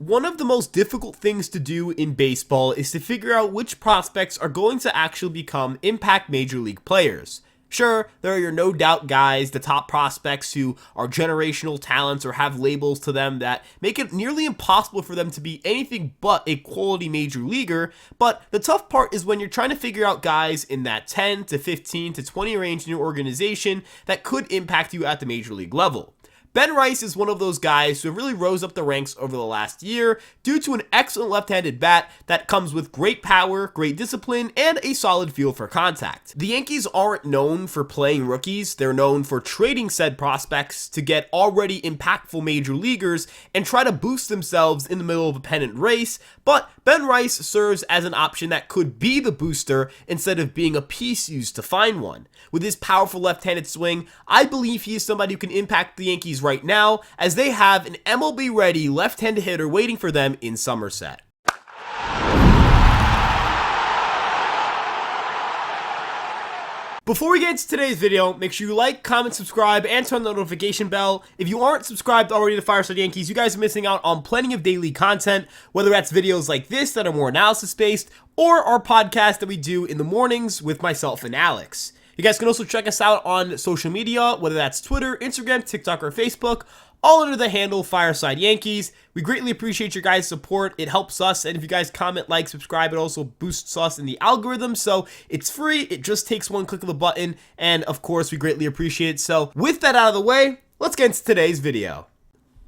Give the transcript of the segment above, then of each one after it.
One of the most difficult things to do in baseball is to figure out which prospects are going to actually become impact major league players. Sure, there are your no doubt guys, the top prospects who are generational talents or have labels to them that make it nearly impossible for them to be anything but a quality major leaguer, but the tough part is when you're trying to figure out guys in that 10 to 15 to 20 range in your organization that could impact you at the major league level. Ben Rice is one of those guys who really rose up the ranks over the last year due to an excellent left-handed bat that comes with great power, great discipline, and a solid feel for contact. The Yankees aren't known for playing rookies, they're known for trading said prospects to get already impactful major leaguers and try to boost themselves in the middle of a pennant race, but Ben Rice serves as an option that could be the booster instead of being a piece used to find one. With his powerful left-handed swing, I believe he is somebody who can impact the Yankees right now, as they have an MLB-ready left-handed hitter waiting for them in Somerset. Before we get into today's video, make sure you like, comment, subscribe, and turn on the notification bell. If you aren't subscribed already to Fireside Yankees, you guys are missing out on plenty of daily content, whether that's videos like this that are more analysis-based, or our podcast that we do in the mornings with myself and Alex. You guys can also check us out on social media, whether that's Twitter, Instagram, TikTok, or Facebook, all under the handle Fireside Yankees. We greatly appreciate your guys' support. It helps us, and if you guys comment, like, subscribe, it also boosts us in the algorithm, so it's free. It just takes one click of the button, and of course, we greatly appreciate it. So with that out of the way, let's get into today's video.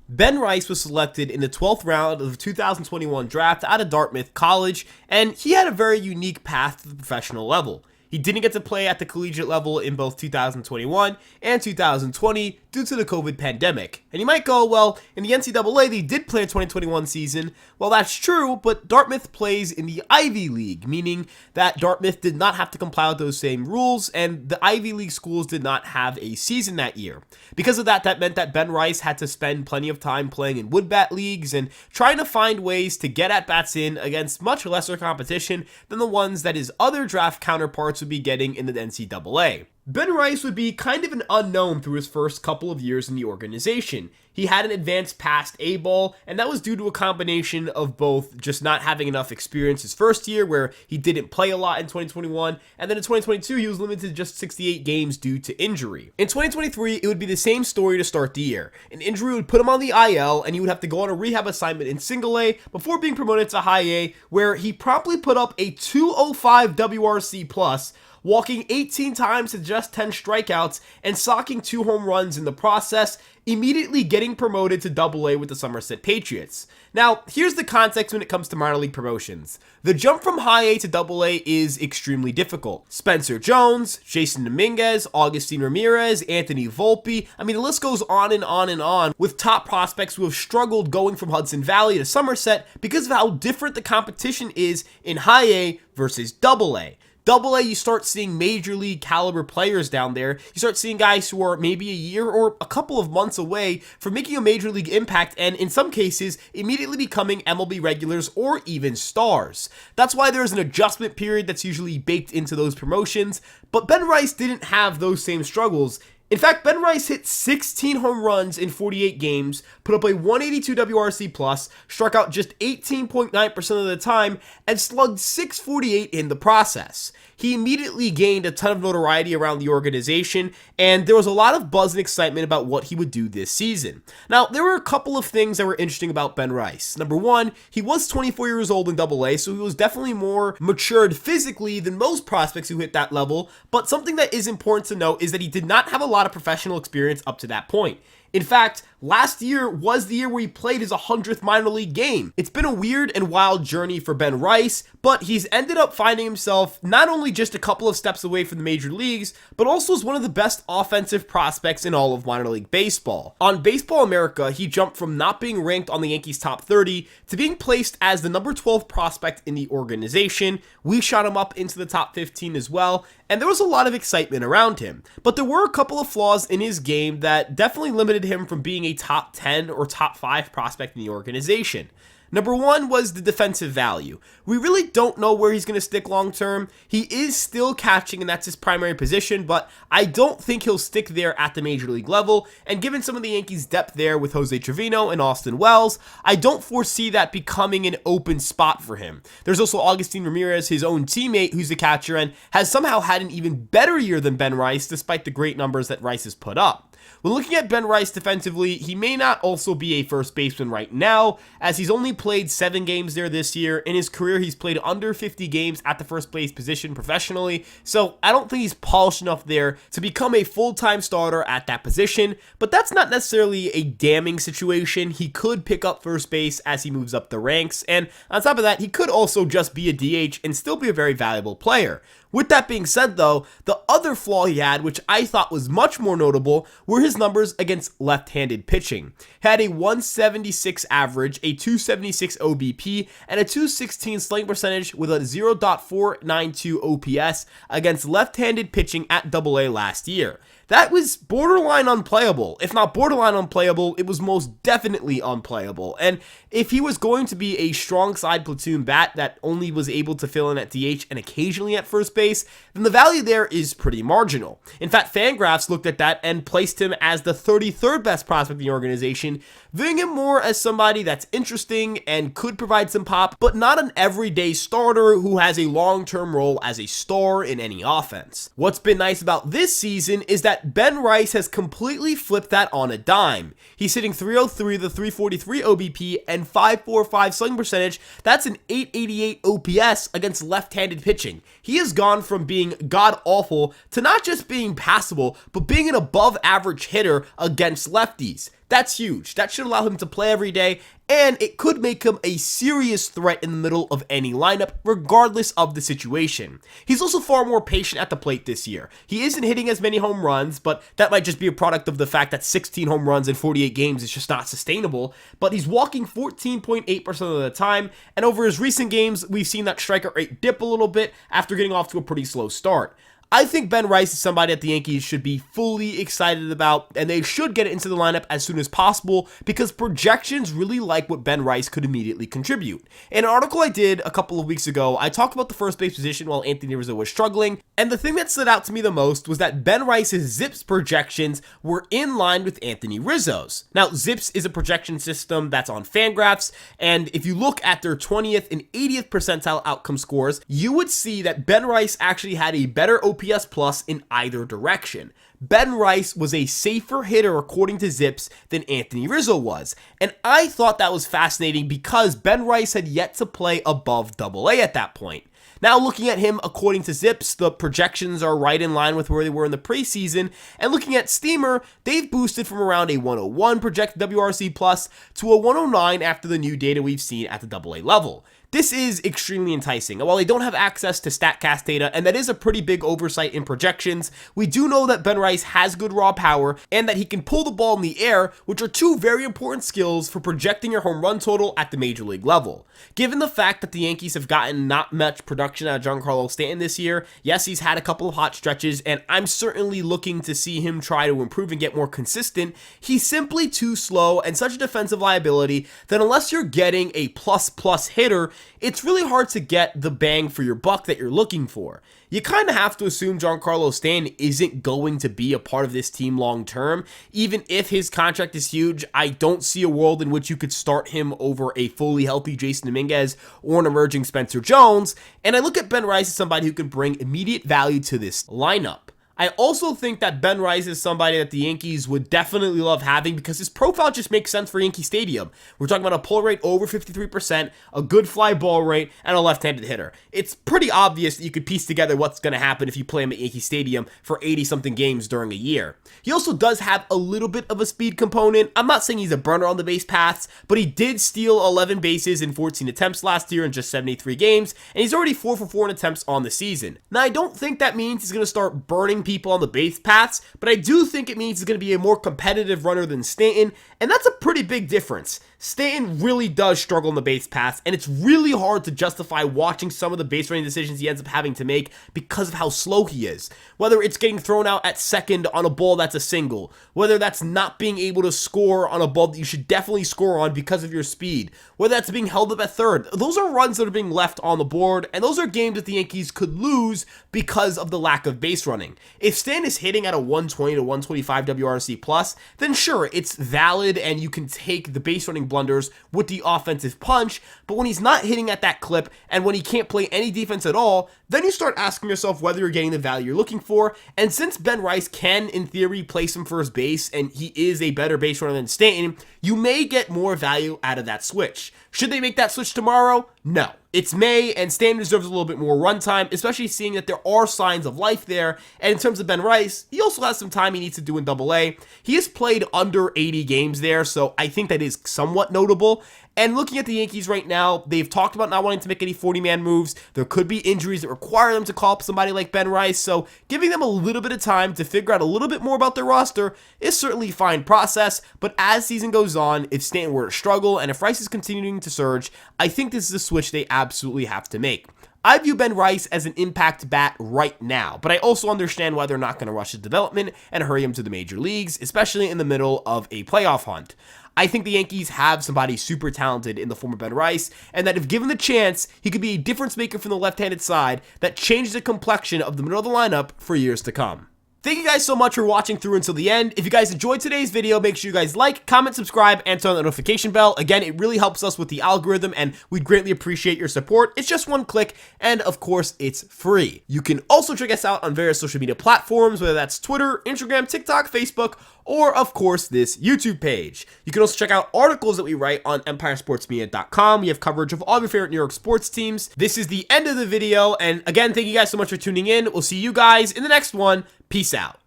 Ben Rice was selected in the 12th round of the 2021 draft out of Dartmouth College, and he had a very unique path to the professional level. He didn't get to play at the collegiate level in both 2021 and 2020 due to the COVID pandemic. And you might go, well, in the NCAA, they did play a 2021 season. Well, that's true, but Dartmouth plays in the Ivy League, meaning that Dartmouth did not have to comply with those same rules, and the Ivy League schools did not have a season that year. Because of that, that meant that Ben Rice had to spend plenty of time playing in woodbat leagues and trying to find ways to get at-bats in against much lesser competition than the ones that his other draft counterparts would be getting in the NCAA. Ben Rice would be kind of an unknown through his first couple of years in the organization. He hadn't advanced past A-ball, and that was due to a combination of both just not having enough experience his first year, where he didn't play a lot in 2021, and then in 2022, he was limited to just 68 games due to injury. In 2023, it would be the same story to start the year. An injury would put him on the IL, and he would have to go on a rehab assignment in Single A before being promoted to High A, where he promptly put up a 205 WRC+, walking 18 times to just 10 strikeouts and socking 2 home runs in the process, immediately getting promoted to Double A with the Somerset Patriots. Now, here's the context when it comes to minor league promotions. The jump from High A to Double A is extremely difficult. Spencer Jones, Jason Dominguez, Augustine Ramirez, Anthony Volpe, I mean, the list goes on and on and on, with top prospects who have struggled going from Hudson Valley to Somerset because of how different the competition is in High A versus Double A. Double A, you start seeing major league caliber players down there. You start seeing guys who are maybe a year or a couple of months away from making a major league impact, and in some cases, immediately becoming MLB regulars or even stars. That's why there's an adjustment period that's usually baked into those promotions, but Ben Rice didn't have those same struggles. In fact, Ben Rice hit 16 home runs in 48 games, put up a 182 WRC+, struck out just 18.9% of the time, and slugged .648 in the process. He immediately gained a ton of notoriety around the organization, and there was a lot of buzz and excitement about what he would do this season. Now, there were a couple of things that were interesting about Ben Rice. Number one, he was 24 years old in Double A, so he was definitely more matured physically than most prospects who hit that level, but something that is important to note is that he did not have a lot of professional experience up to that point. In fact, last year was the year where he played his 100th minor league game. It's been a weird and wild journey for Ben Rice, but he's ended up finding himself not only just a couple of steps away from the major leagues, but also as one of the best offensive prospects in all of minor league baseball. On Baseball America, he jumped from not being ranked on the Yankees' top 30 to being placed as the number 12 prospect in the organization. We shot him up into the top 15 as well, and there was a lot of excitement around him. But there were a couple of flaws in his game that definitely limited him from being a top 10 or top 5 prospect in the organization. Number one was the defensive value. We really don't know where he's going to stick long term. He is still catching, and that's his primary position, but I don't think he'll stick there at the major league level. And given some of the Yankees' depth there with Jose Trevino and Austin Wells, I don't foresee that becoming an open spot for him. There's also Augustin Ramirez, his own teammate, who's the catcher and has somehow had an even better year than Ben Rice, despite the great numbers that Rice has put up. When looking at Ben Rice defensively, he may not also be a first baseman right now, as he's only played 7 games there this year. In his career, he's played under 50 games at the first base position professionally, so I don't think he's polished enough there to become a full-time starter at that position, but that's not necessarily a damning situation. He could pick up first base as he moves up the ranks, and on top of that, he could also just be a DH and still be a very valuable player. With that being said, though, the other flaw he had, which I thought was much more notable, were his numbers against left-handed pitching. He had a 176 average, a 276 OBP, and a 216 slugging percentage with a 0.492 OPS against left-handed pitching at AA last year. That was borderline unplayable. If not borderline unplayable, it was most definitely unplayable. And if he was going to be a strong side platoon bat that only was able to fill in at DH and occasionally at first base, then the value there is pretty marginal. In fact, Fangraphs looked at that and placed him as the 33rd best prospect in the organization, viewing him more as somebody that's interesting and could provide some pop, but not an everyday starter who has a long-term role as a star in any offense. What's been nice about this season is that Ben Rice has completely flipped that on a dime. He's hitting .303 with a 343 OBP and 545 slugging percentage. That's an 888 OPS against left-handed pitching. He has gone from being god-awful to not just being passable, but being an above-average hitter against lefties. That's huge. That should allow him to play every day, and it could make him a serious threat in the middle of any lineup, regardless of the situation. He's also far more patient at the plate this year. He isn't hitting as many home runs, but that might just be a product of the fact that 16 home runs in 48 games is just not sustainable, but he's walking 14.8% of the time, and over his recent games, we've seen that strikeout rate dip a little bit after getting off to a pretty slow start. I think Ben Rice is somebody that the Yankees should be fully excited about, and they should get it into the lineup as soon as possible because projections really like what Ben Rice could immediately contribute. In an article I did a couple of weeks ago, I talked about the first base position while Anthony Rizzo was struggling, and the thing that stood out to me the most was that Ben Rice's ZiPS projections were in line with Anthony Rizzo's. Now, ZiPS is a projection system that's on Fangraphs, and if you look at their 20th and 80th percentile outcome scores, you would see that Ben Rice actually had a better OPS plus in either direction. Ben Rice was a safer hitter according to ZiPS than Anthony Rizzo was, and I thought that was fascinating because Ben Rice had yet to play above AA at that point. Now looking at him according to ZiPS, the projections are right in line with where they were in the preseason, and looking at Steamer, they've boosted from around a 101 projected WRC plus to a 109 after the new data we've seen at the AA level. This is extremely enticing. While they don't have access to StatCast data, and that is a pretty big oversight in projections, we do know that Ben Rice has good raw power and that he can pull the ball in the air, which are two very important skills for projecting your home run total at the major league level. Given the fact that the Yankees have gotten not much production out of Giancarlo Stanton this year, yes, he's had a couple of hot stretches, and I'm certainly looking to see him try to improve and get more consistent. He's simply too slow and such a defensive liability that unless you're getting a plus hitter, it's really hard to get the bang for your buck that you're looking for. You kind of have to assume Giancarlo Stanton isn't going to be a part of this team long term. Even if his contract is huge, I don't see a world in which you could start him over a fully healthy Jason Dominguez or an emerging Spencer Jones. And I look at Ben Rice as somebody who could bring immediate value to this lineup. I also think that Ben Rice is somebody that the Yankees would definitely love having because his profile just makes sense for Yankee Stadium. We're talking about a pull rate over 53%, a good fly ball rate, and a left-handed hitter. It's pretty obvious that you could piece together what's going to happen if you play him at Yankee Stadium for 80-something games during a year. He also does have a little bit of a speed component. I'm not saying he's a burner on the base paths, but he did steal 11 bases in 14 attempts last year in just 73 games, and he's already 4 for 4 in attempts on the season. Now, I don't think that means he's going to start burning people on the base paths, but I do think it means he's going to be a more competitive runner than Stanton, and that's a pretty big difference. Stanton really does struggle in the base paths, and it's really hard to justify watching some of the base running decisions he ends up having to make because of how slow he is. Whether it's getting thrown out at second on a ball that's a single, whether that's not being able to score on a ball that you should definitely score on because of your speed, whether that's being held up at third. Those are runs that are being left on the board, and those are games that the Yankees could lose because of the lack of base running. If Stanton is hitting at a 120 to 125 WRC plus, then sure, it's valid and you can take the base running blunders with the offensive punch, but when he's not hitting at that clip and when he can't play any defense at all, then you start asking yourself whether you're getting the value you're looking for. And since Ben Rice can, in theory, play some first base and he is a better base runner than Stanton, you may get more value out of that switch. Should they make that switch tomorrow? No. It's May, and Stanton deserves a little bit more runtime, especially seeing that there are signs of life there. And in terms of Ben Rice, he also has some time he needs to do in Double-A. He has played under 80 games there, so I think that is somewhat notable. And looking at the Yankees right now, they've talked about not wanting to make any 40-man moves. There could be injuries that require them to call up somebody like Ben Rice, so giving them a little bit of time to figure out a little bit more about their roster is certainly a fine process. But as season goes on, if Stanton were to struggle and if Rice is continuing to surge, I think this is a switch they absolutely have to make. I view Ben Rice as an impact bat right now, but I also understand why they're not going to rush his development and hurry him to the major leagues, especially in the middle of a playoff hunt. I think the Yankees have somebody super talented in the form of Ben Rice, and that if given the chance, he could be a difference maker from the left-handed side that changes the complexion of the middle of the lineup for years to come. Thank you guys so much for watching through until the end. If you guys enjoyed today's video, make sure you guys like, comment, subscribe, and turn on the notification bell. Again, it really helps us with the algorithm, and we'd greatly appreciate your support. It's just one click, and of course, it's free. You can also check us out on various social media platforms, whether that's Twitter, Instagram, TikTok, Facebook, or of course this YouTube page. You can also check out articles that we write on EmpireSportsMedia.com. We have coverage of all of your favorite New York sports teams. This is the end of the video, and again, thank you guys so much for tuning in. We'll see you guys in the next one. Peace out.